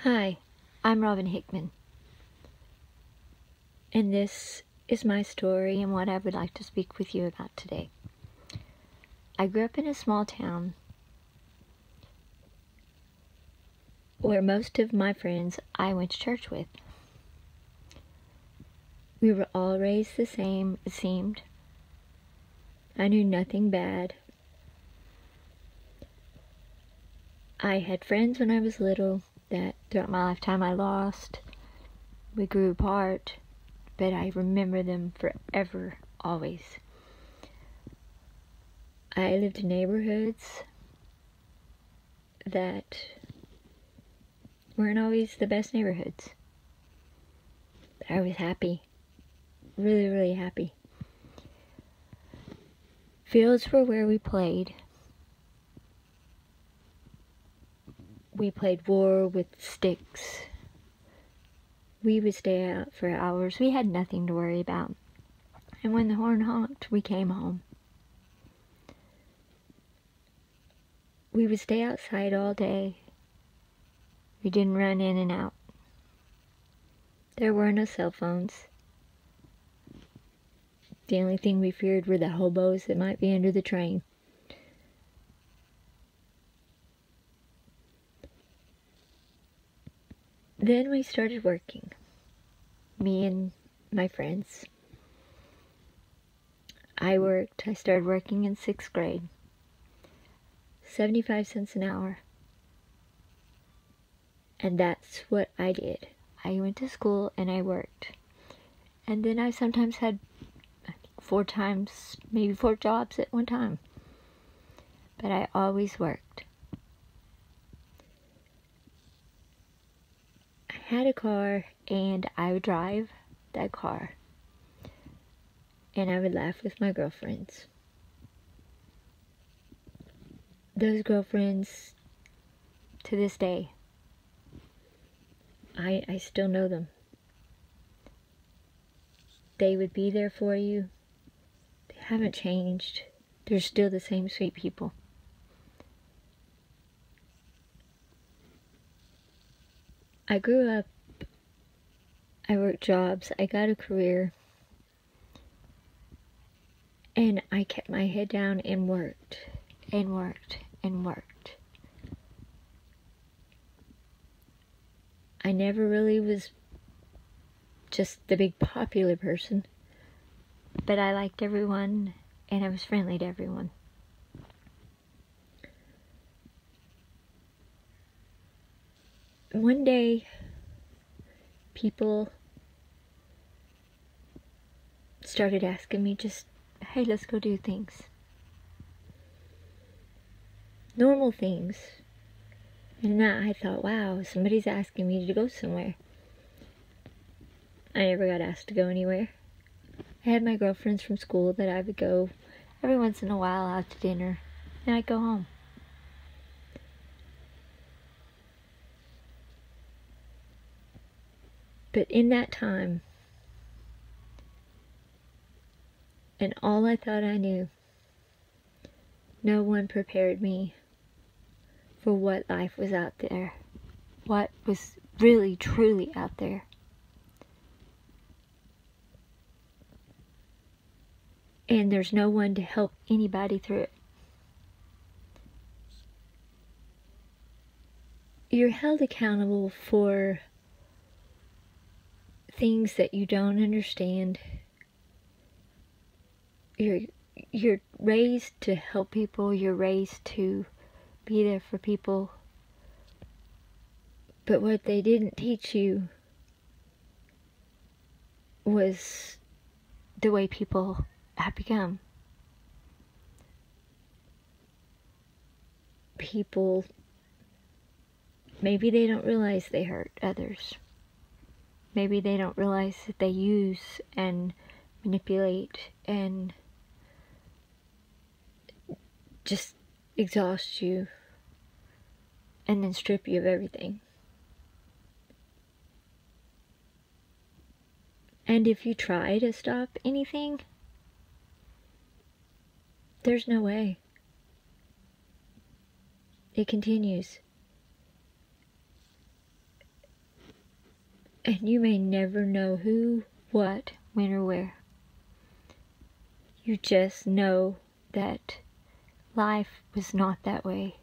Hi, I'm Robin Hickman, and this is my story and what I would like to speak with you about today. I grew up in a small town where most of my friends I went to church with. We were all raised the same, it seemed. I knew nothing bad. I had friends when I was little that throughout my lifetime I lost. We grew apart, but I remember them forever, always. I lived in neighborhoods that weren't always the best neighborhoods. But I was happy. Really, really happy. Fields were where we played. We played war with sticks. We would stay out for hours. We had nothing to worry about. And when the horn honked, we came home. We would stay outside all day. We didn't run in and out. There were no cell phones. The only thing we feared were the hobos that might be under the train. Then we started working. Me and my friends. I started working in 6th grade. 75 cents an hour. And that's what I did. I went to school and I worked. And then I sometimes had 4 jobs at one time. But I always worked. I had a car and I would drive that car. And I would laugh with my girlfriends. Those girlfriends, to this day, I still know them. They would be there for you. They haven't changed. They're still the same sweet people. I grew up, I worked jobs, I got a career, and I kept my head down and worked, and worked, and worked. I never really was just the big popular person, but I liked everyone, and I was friendly to everyone. One day, people started asking me just, hey, let's go do things. Normal things. And now I thought, wow, somebody's asking me to go somewhere. I never got asked to go anywhere. I had my girlfriends from school that I would go every once in a while out to dinner, and I'd go home. But in that time, and all I thought I knew, no one prepared me for what life was out there, what was really, truly out there. And there's no one to help anybody through it. You're held accountable for things that you don't understand. You're raised to help people. You're raised to be there for people. But what they didn't teach you was the way people have become. People, maybe they don't realize they hurt others. Maybe they don't realize that they use and manipulate and just exhaust you and then strip you of everything. And if you try to stop anything, there's no way. It continues. And you may never know who, what, when, or where. You just know that life was not that way.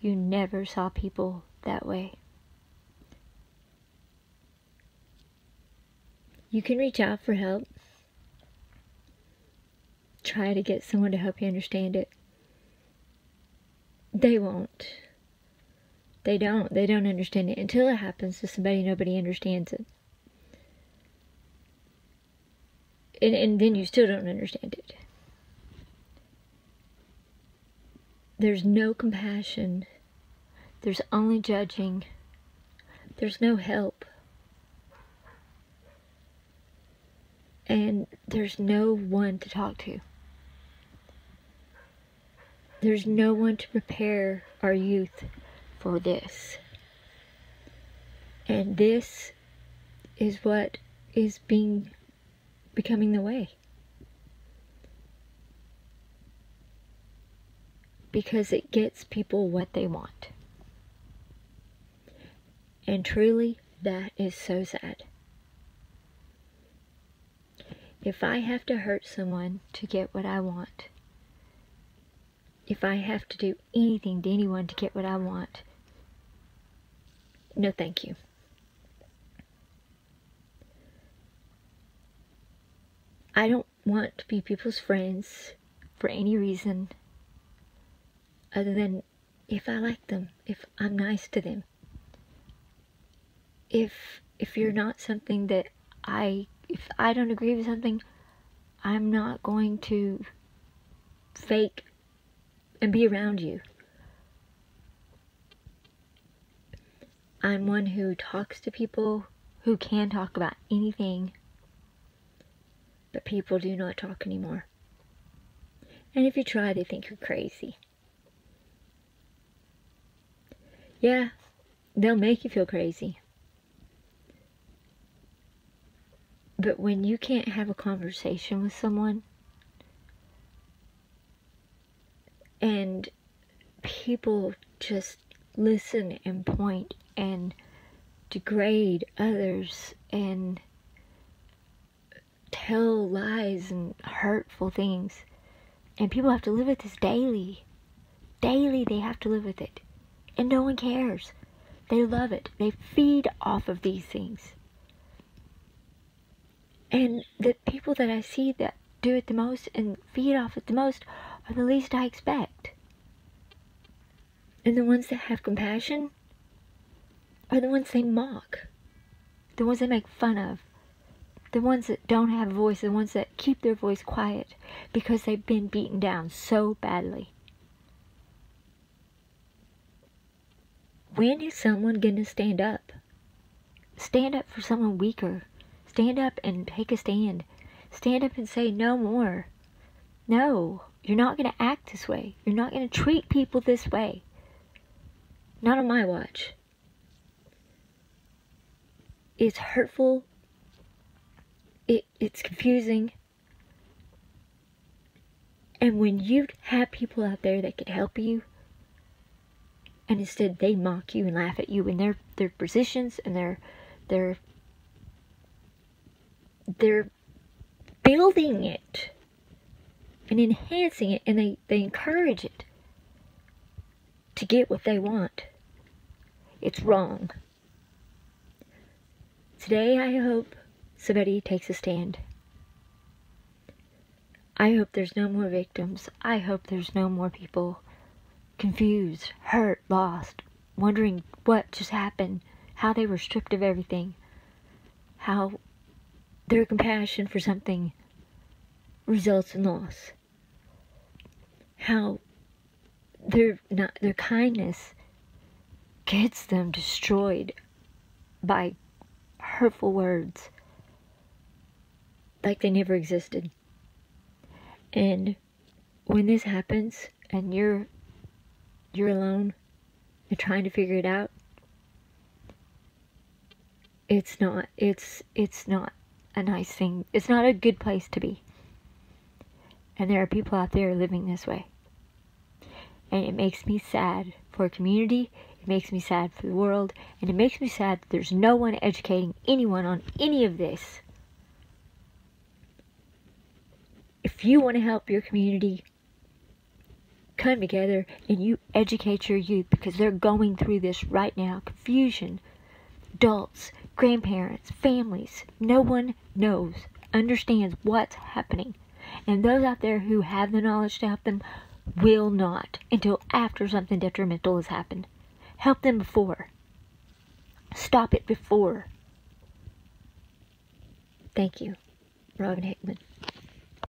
You never saw people that way. You can reach out for help. Try to get someone to help you understand it. They won't. They don't understand it. Until it happens to somebody, nobody understands it. And then you still don't understand it. There's no compassion. There's only judging. There's no help. And there's no one to talk to. There's no one to prepare our youth for this. And this is what is becoming the way. Because it gets people what they want. And truly, that is so sad. If I have to hurt someone to get what I want, if I have to do anything to anyone to get what I want, no thank you. I don't want to be people's friends for any reason other than if I like them, if I'm nice to them. If you're not something that if I don't agree with something, I'm not going to fake and be around you. I'm one who talks to people, who can talk about anything, but people do not talk anymore. And if you try, they think you're crazy. Yeah, they'll make you feel crazy. But when you can't have a conversation with someone, and people just listen and point and degrade others and tell lies and hurtful things, and people have to live with this daily. Daily they have to live with it. And no one cares. They love it. They feed off of these things. And the people that I see that do it the most and feed off it the most are the least I expect. And the ones that have compassion are the ones they mock. The ones they make fun of. The ones that don't have a voice. The ones that keep their voice quiet because they've been beaten down so badly. When is someone gonna stand up? Stand up for someone weaker. Stand up and take a stand. Stand up and say no more. No, you're not going to act this way. You're not going to treat people this way. Not on my watch. It's hurtful. It's confusing. And when you have people out there that can help you, and instead they mock you and laugh at you in their positions and they're building it and enhancing it, and they encourage it to get what they want. It's wrong. Today I hope somebody takes a stand. I hope there's no more victims. I hope there's no more people confused, hurt, lost, wondering what just happened, how they were stripped of everything, how their compassion for something results in loss, how their kindness gets them destroyed by hurtful words like they never existed. And when this happens and you're alone and trying to figure it out, it's not a nice thing. It's not a good place to be. And there are people out there living this way. And it makes me sad for a community. It makes me sad for the world, and it makes me sad that there's no one educating anyone on any of this. If you want to help your community, come together and you educate your youth, because they're going through this right now. Confusion. Adults, grandparents, families. No one understands what's happening. And those out there who have the knowledge to help them will not until after something detrimental has happened. Help them before. Stop it before. Thank you, Robin Hickman.